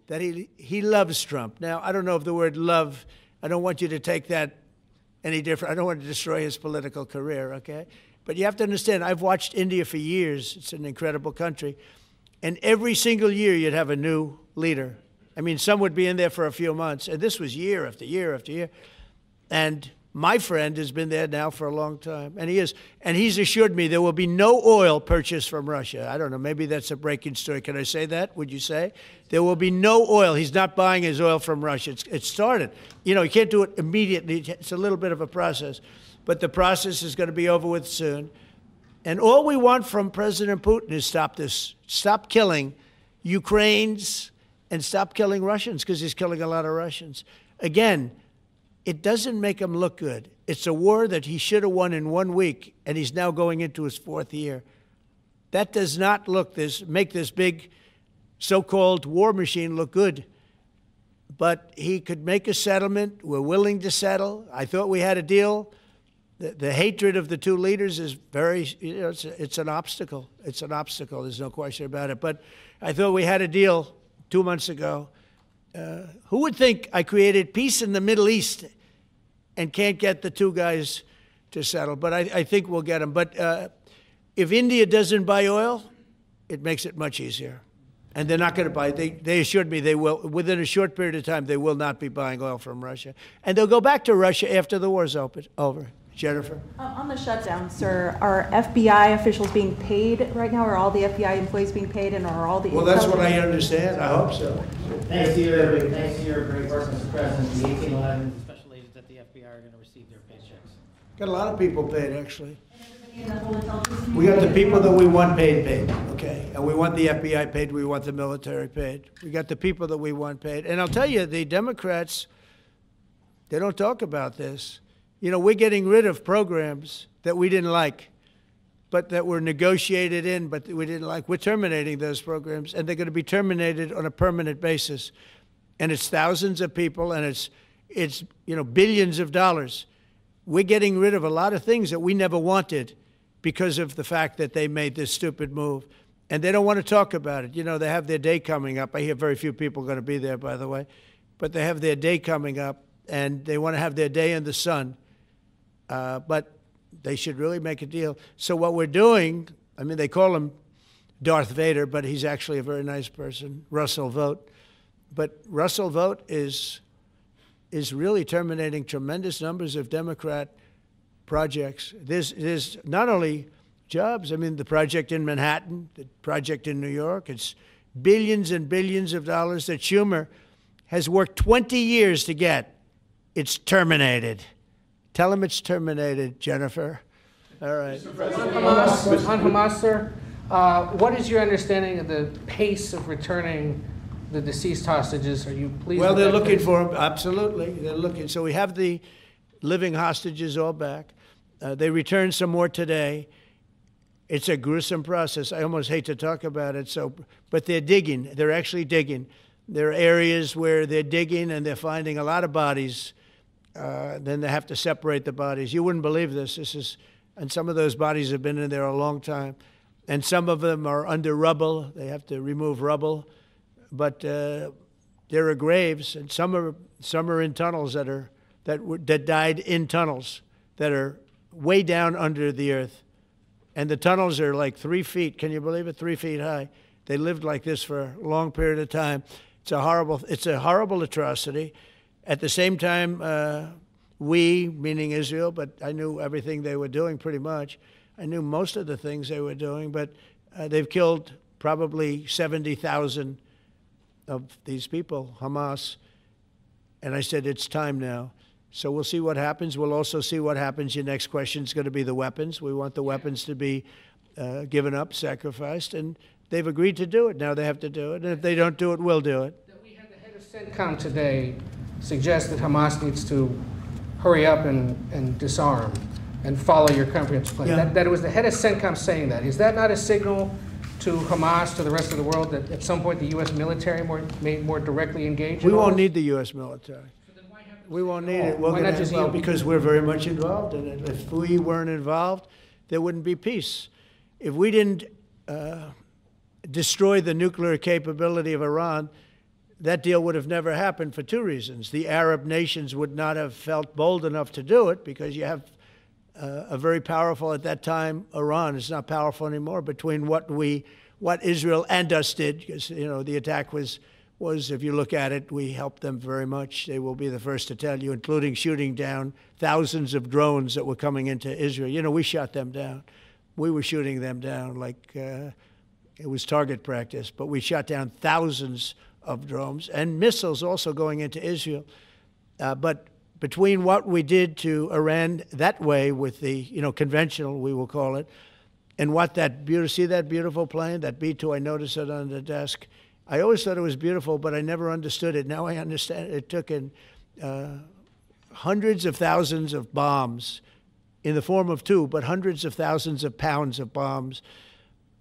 that he loves Trump. Now, I don't know if the word love, I don't want you to take that any different. I don't want to destroy his political career, okay? But you have to understand, I've watched India for years. It's an incredible country. And every single year you'd have a new leader. I mean, some would be in there for a few months. And this was year after year after year. And my friend has been there now for a long time. And he is. And he's assured me there will be no oil purchased from Russia. I don't know. Maybe that's a breaking story. Can I say that? Would you say? There will be no oil. He's not buying his oil from Russia. It started. You know, you can't do it immediately. It's a little bit of a process. But the process is going to be over with soon. And all we want from President Putin is stop this. Stop killing Ukrainians and stop killing Russians, because he's killing a lot of Russians. Again, it doesn't make him look good. It's a war that he should have won in 1 week, and he's now going into his 4th year. That does not make this big so-called war machine look good. But he could make a settlement. We're willing to settle. I thought we had a deal. The hatred of the two leaders is very, you know, it's an obstacle. It's an obstacle. There's no question about it. But I thought we had a deal 2 months ago. Who would think I created peace in the Middle East and can't get the two guys to settle? But I think we'll get them. But if India doesn't buy oil, it makes it much easier. And they're not going to buy it. They assured me they will. Within a short period of time, they will not be buying oil from Russia. And they'll go back to Russia after the war's over. Jennifer? On the shutdown, sir, are FBI officials being paid right now? Are all the FBI employees being paid, and are all the... Well, that's what I understand. I hope so. Thanks to your great work, Mr. President, the 1811 special agents at the FBI are going to receive their paychecks. Got a lot of people paid, actually. We got the people that we want paid, okay? And we want the FBI paid, we want the military paid. We got the people that we want paid. And I'll tell you, the Democrats, they don't talk about this. You know, we're getting rid of programs that we didn't like, but that were negotiated in, but we didn't like. We're terminating those programs, and they're going to be terminated on a permanent basis. And it's thousands of people, and it's you know, billions of dollars. We're getting rid of a lot of things that we never wanted because of the fact that they made this stupid move. And they don't want to talk about it. You know, they have their day coming up. I hear very few people are going to be there, by the way. But they have their day coming up, and they want to have their day in the sun. But they should really make a deal. So what we're doing, I mean, they call him Darth Vader, but he's actually a very nice person, Russell Vogt. But Russell Vogt is really terminating tremendous numbers of Democrat projects. There's not only jobs, I mean, the project in Manhattan, the project in New York, it's billions and billions of dollars that Schumer has worked 20 years to get. It's terminated. Tell him it's terminated, Jennifer. All right. On Hamas, sir, what is your understanding of the pace of returning the deceased hostages? Are you pleased? Well, they're looking for them. Absolutely. They're looking. So we have the living hostages all back. They returned some more today. It's a gruesome process. I almost hate to talk about it. But they're digging. They're actually digging. There are areas where they're digging and they're finding a lot of bodies. Then they have to separate the bodies. You wouldn't believe this. And some of those bodies have been in there a long time. And some of them are under rubble. They have to remove rubble. But there are graves, and some are in tunnels that died in tunnels that are way down under the earth. And the tunnels are like 3 feet. Can you believe it? 3 feet high. They lived like this for a long period of time. It's a horrible atrocity. At the same time, we, meaning Israel, but I knew everything they were doing pretty much. I knew most of the things they were doing, but they've killed probably 70,000 of these people, Hamas. And I said, it's time now. So we'll see what happens. We'll also see what happens. Your next question is going to be the weapons. We want the weapons to be given up, sacrificed, and they've agreed to do it. Now they have to do it. And if they don't do it, we'll do it. We had the head of CENTCOM today suggest that Hamas needs to hurry up and disarm and follow your comprehensive plan. Yeah. That it was the head of CENTCOM saying that. Is that not a signal to Hamas, to the rest of the world, that at some point the U.S. military may more directly engage? We won't need the U.S. military. We won't need it. Why not just because we're very much involved in it. If we weren't involved, there wouldn't be peace. If we didn't destroy the nuclear capability of Iran, that deal would have never happened for two reasons. The Arab nations would not have felt bold enough to do it because you have a very powerful, at that time, Iran. It's not powerful anymore, between what Israel and us did, because, you know, the attack was, if you look at it, we helped them very much. They will be the first to tell you, including shooting down thousands of drones that were coming into Israel. You know, we shot them down. We were shooting them down like it was target practice, but we shot down thousands of drones and missiles also going into Israel. But between what we did to Iran that way with the, you know, conventional, we will call it, and what that see that beautiful plane, that B-2, I noticed it on the desk. I always thought it was beautiful, but I never understood it. Now I understand it. It took in hundreds of thousands of bombs in the form of two, but hundreds of thousands of pounds of bombs.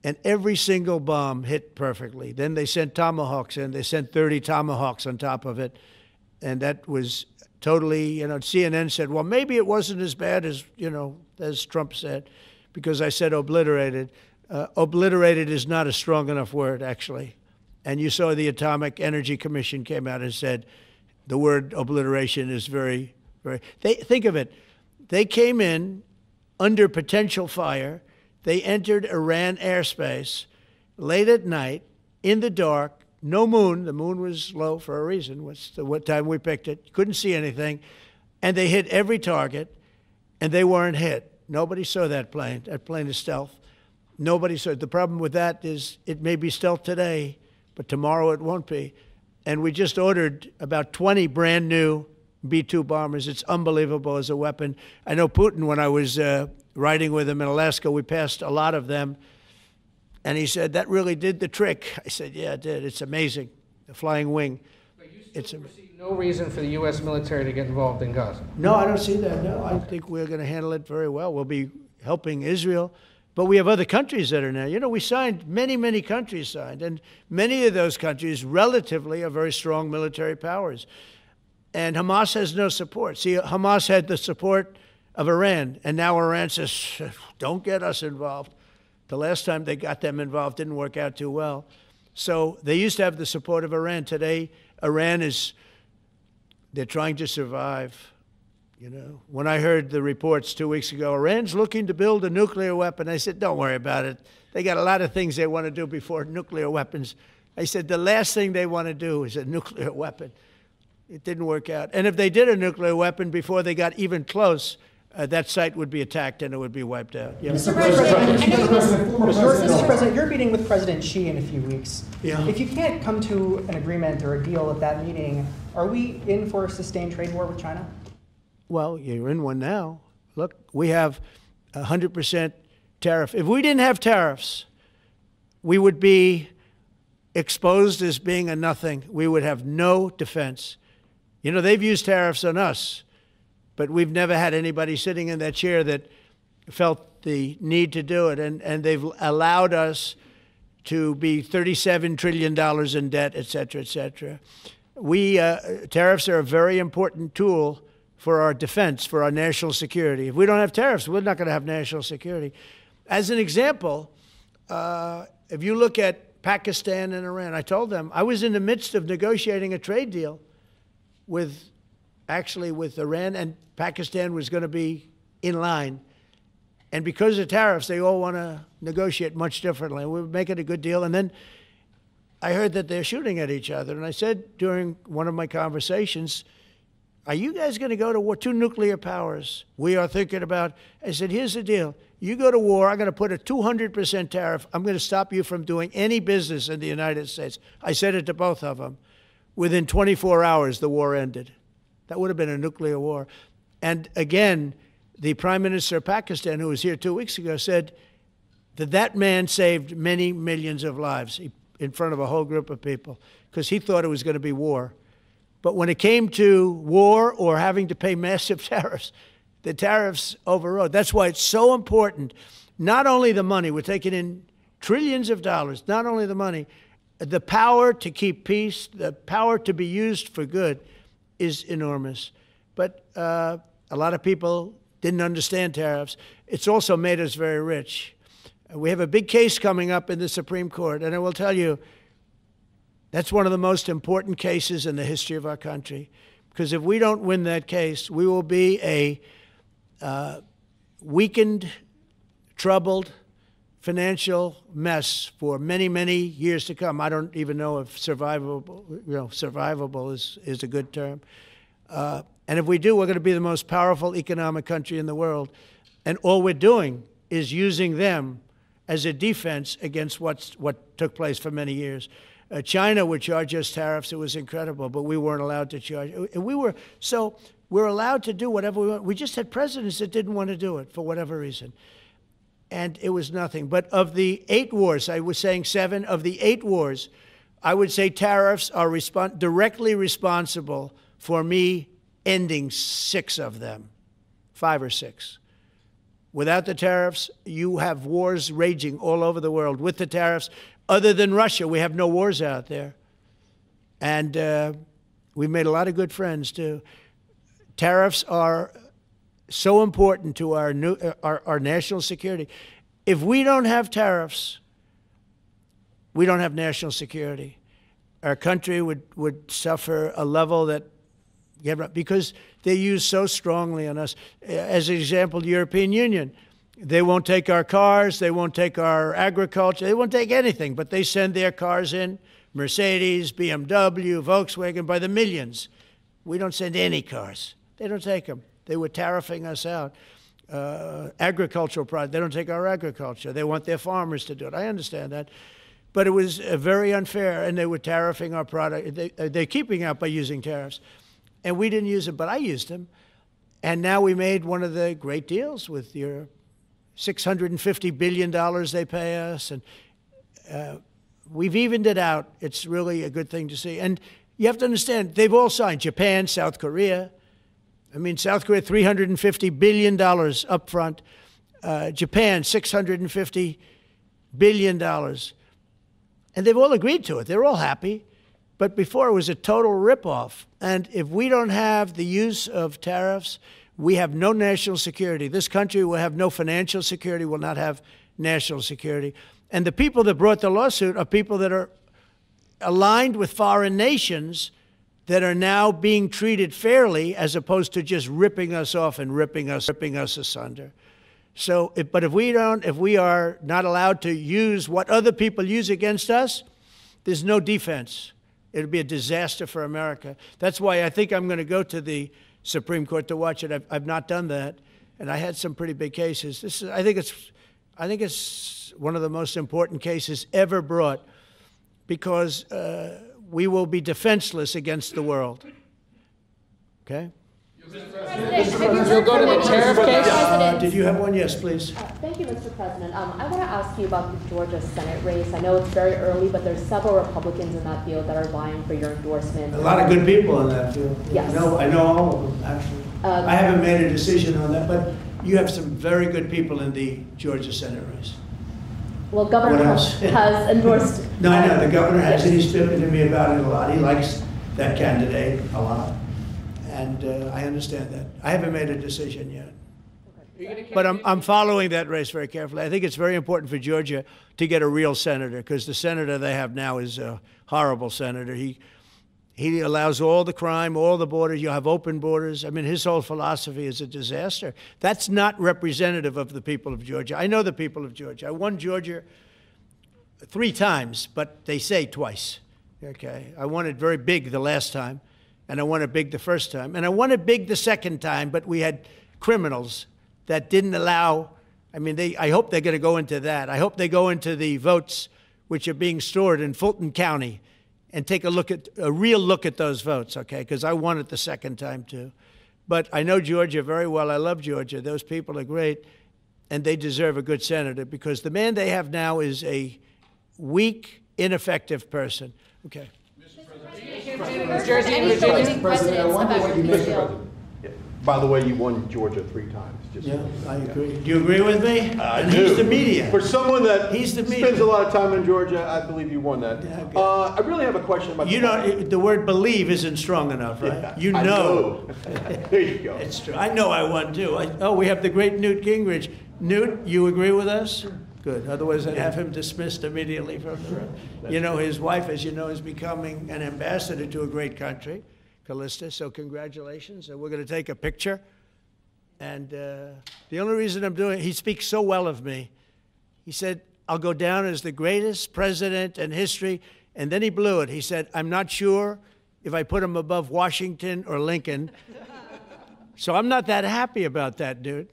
And every single bomb hit perfectly. Then they sent Tomahawks in. They sent 30 Tomahawks on top of it. And that was totally, you know, CNN said, well, maybe it wasn't as bad as, you know, as Trump said, because I said obliterated. Obliterated is not a strong enough word, actually. And you saw the Atomic Energy Commission came out and said the word obliteration is very, very, think of it. They came in under potential fire. They entered Iran airspace late at night, in the dark, no moon. The moon was low for a reason. What time we picked it. Couldn't see anything. And they hit every target, and they weren't hit. Nobody saw that plane. That plane is stealth. Nobody saw it. The problem with that is it may be stealth today, but tomorrow it won't be. And we just ordered about 20 brand new B-2 bombers. It's unbelievable as a weapon. I know Putin, when I was riding with him in Alaska, we passed a lot of them. And he said, that really did the trick. I said, yeah, it did. It's amazing. The flying wing. But you still see no reason for the U.S. military to get involved in Gaza? No, I don't see that. No, I think we're going to handle it very well. We'll be helping Israel. But we have other countries that are now. You know, we signed, many countries signed. And many of those countries relatively are very strong military powers. And Hamas has no support. See, Hamas had the support of Iran. And now Iran says, don't get us involved. The last time they got them involved didn't work out too well. So they used to have the support of Iran. Today, Iran they're trying to survive. You know, when I heard the reports 2 weeks ago, Iran's looking to build a nuclear weapon, I said, don't worry about it. They got a lot of things they want to do before nuclear weapons. I said, the last thing they want to do is a nuclear weapon. It didn't work out. And if they did a nuclear weapon before they got even close, that site would be attacked and it would be wiped out. Yeah. Mr. President, you're meeting with President Xi in a few weeks. Yeah. If you can't come to an agreement or a deal at that meeting, are we in for a sustained trade war with China? Well, you're in one now. Look, we have 100% tariff. If we didn't have tariffs, we would be exposed as being a nothing. We would have no defense. You know, they've used tariffs on us, but we've never had anybody sitting in that chair that felt the need to do it. And they've allowed us to be $37 trillion in debt, et cetera, et cetera. Tariffs are a very important tool for our defense, for our national security. If we don't have tariffs, we're not going to have national security. As an example, if you look at Pakistan and Iran, I told them I was in the midst of negotiating a trade deal with Iran, and Pakistan was going to be in line. And because of tariffs, they all want to negotiate much differently. We're making a good deal. And then I heard that they're shooting at each other. And I said during one of my conversations, are you guys going to go to war? Two nuclear powers we are thinking about. I said, here's the deal. You go to war, I'm going to put a 200% tariff. I'm going to stop you from doing any business in the United States. I said it to both of them. Within 24 hours, the war ended. That would have been a nuclear war. And again, the Prime Minister of Pakistan, who was here 2 weeks ago, said that man saved many millions of lives in front of a whole group of people because he thought it was going to be war. But when it came to war or having to pay massive tariffs, the tariffs overrode. That's why it's so important, not only the money, we're taking in trillions of dollars, not only the money, the power to keep peace, the power to be used for good is enormous. But a lot of people didn't understand tariffs. It's also made us very rich. We have a big case coming up in the Supreme Court, and I will tell you, That's one of the most important cases in the history of our country, because if we don't win that case, we will be a weakened, troubled, financial mess for many, many years to come. I don't even know if survivable is a good term. And if we do, we're going to be the most powerful economic country in the world. And all we're doing is using them as a defense against what took place for many years. China would charge us tariffs. It was incredible, but we weren't allowed to charge. So we're allowed to do whatever we want. We just had presidents that didn't want to do it for whatever reason. And it was nothing. But of the 8 wars, I was saying 7, of the 8 wars, I would say tariffs are directly responsible for me ending 6 of them, 5 or 6. Without the tariffs, you have wars raging all over the world. With the tariffs, other than Russia, we have no wars out there. And we've made a lot of good friends, too. Tariffs are so important to our national security. If we don't have tariffs, we don't have national security. Our country would suffer a level that, because they use so strongly on us. As an example, the European Union, they won't take our cars, they won't take our agriculture, they won't take anything, but they send their cars in, Mercedes, BMW, Volkswagen, by the millions. We don't send any cars. They don't take them. They were tariffing us out. Agricultural products, they don't take our agriculture. They want their farmers to do it. I understand that. But it was very unfair, and they were tariffing our product. They're keeping out by using tariffs. And we didn't use them, but I used them. And now we made one of the great deals with your $650 billion they pay us. And we've evened it out. It's really a good thing to see. And you have to understand, they've all signed. Japan, South Korea. I mean, South Korea, $350 billion up front. Japan, $650 billion. And they've all agreed to it. They're all happy. But before, it was a total ripoff. And if we don't have the use of tariffs, we have no national security. This country will have no financial security, will not have national security. And the people that brought the lawsuit are people that are aligned with foreign nations that are now being treated fairly, as opposed to just ripping us off and ripping us asunder. So, but if we are not allowed to use what other people use against us, there's no defense. It'll be a disaster for America. That's why I think I'm going to go to the Supreme Court to watch it. I've not done that, and I had some pretty big cases. I think it's one of the most important cases ever brought, because we will be defenseless against the world. Okay? You'll go to the tariff case? Did you have one? Yes, please. Thank you, Mr. President. I want to ask you about the Georgia Senate race. I know it's very early, but there's several Republicans in that field that are vying for your endorsement. A lot of good people in that field. Yes. I know all of them, actually. I haven't made a decision on that, but you have some very good people in the Georgia Senate race. Well, Governor Trump has endorsed... No, I know. The governor has, and he's spoken to me about it a lot. He likes that candidate a lot. And I understand that. I haven't made a decision yet. But I'm following that race very carefully. I think it's very important for Georgia to get a real senator, because the senator they have now is a horrible senator. He allows all the crime, all the borders. You have open borders. I mean, his whole philosophy is a disaster. That's not representative of the people of Georgia. I know the people of Georgia. I won Georgia 3 times, but they say twice. Okay, I won it very big the last time. And I won it big the first time. And I won it big the second time, but we had criminals that didn't allow, I mean, I hope they're going to go into that. I hope they go into the votes which are being stored in Fulton County and take a real look at those votes, okay? Because I won it the second time, too. But I know Georgia very well. I love Georgia. Those people are great, and they deserve a good senator, because the man they have now is a weak, ineffective person. Okay. New Jersey and Virginia. By the way, you won Georgia 3 times. Yeah, I agree. Do you agree with me? I and do. He's the media. For someone that spends a lot of time in Georgia, I believe you won that. Yeah, okay. I really have a question about... The word believe isn't strong enough, right? Yeah, you know. There you go. It's true. I know I won, too. We have the great Newt Gingrich. Newt, you agree with us? Good. Otherwise, I'd have him dismissed immediately from the room. You know, his wife, as you know, is becoming an ambassador to a great country, Callista, so congratulations. And we're going to take a picture. And the only reason I'm doing it, he speaks so well of me. He said, I'll go down as the greatest president in history. And then he blew it. He said, I'm not sure if I put him above Washington or Lincoln. So I'm not that happy about that, dude.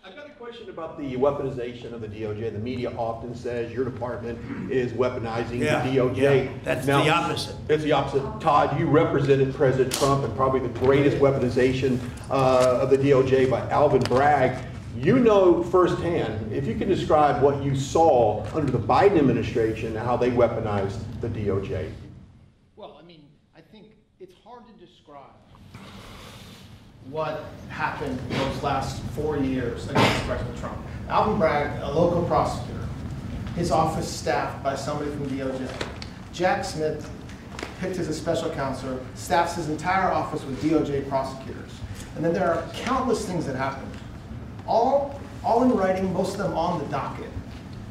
I've got a question about the weaponization of the DOJ. The media often says your department is weaponizing the DOJ. Yeah, that's the opposite. It's the opposite. Todd, you represented President Trump and probably the greatest weaponization of the DOJ by Alvin Bragg. You know firsthand, if you can describe what you saw under the Biden administration and how they weaponized the DOJ. Well, I mean, I think it's hard to describe what happened in those last 4 years against President Trump. Alvin Bragg, a local prosecutor, his office staffed by somebody from DOJ. Jack Smith, picked as a special counsel, staffs his entire office with DOJ prosecutors. And then there are countless things that happened. All in writing, most of them on the docket,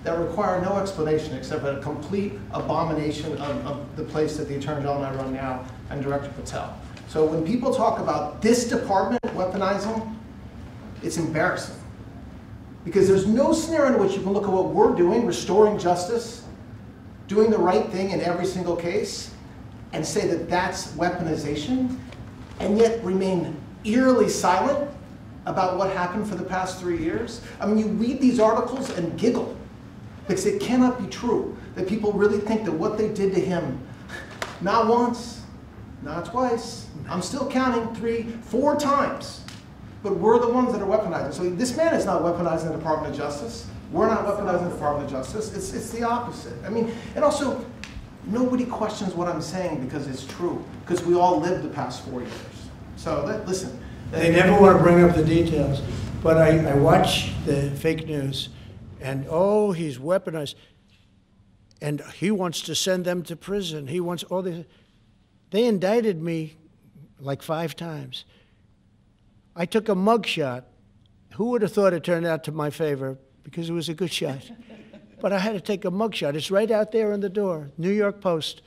that require no explanation except a complete abomination of the place that the Attorney General and I run now, and Director Patel. So when people talk about this department weaponizing, it's embarrassing. Because there's no scenario in which you can look at what we're doing, restoring justice, doing the right thing in every single case, and say that that's weaponization, and yet remain eerily silent about what happened for the past 3 years. I mean, you read these articles and giggle, because it cannot be true that people really think that what they did to him, not once, not twice, I'm still counting 3, 4 times, but we're the ones that are weaponizing. So this man is not weaponizing the Department of Justice. We're not weaponizing the Department of Justice. It's the opposite. I mean, and also, nobody questions what I'm saying because it's true, because we all lived the past 4 years. So listen. They never want to bring up the details. But I watch the fake news, and oh, he's weaponized. And he wants to send them to prison. He wants all this. They indicted me like 5 times. I took a mug shot. Who would have thought it turned out to my favor? Because it was a good shot. But I had to take a mug shot. It's right out there on the door. New York Post.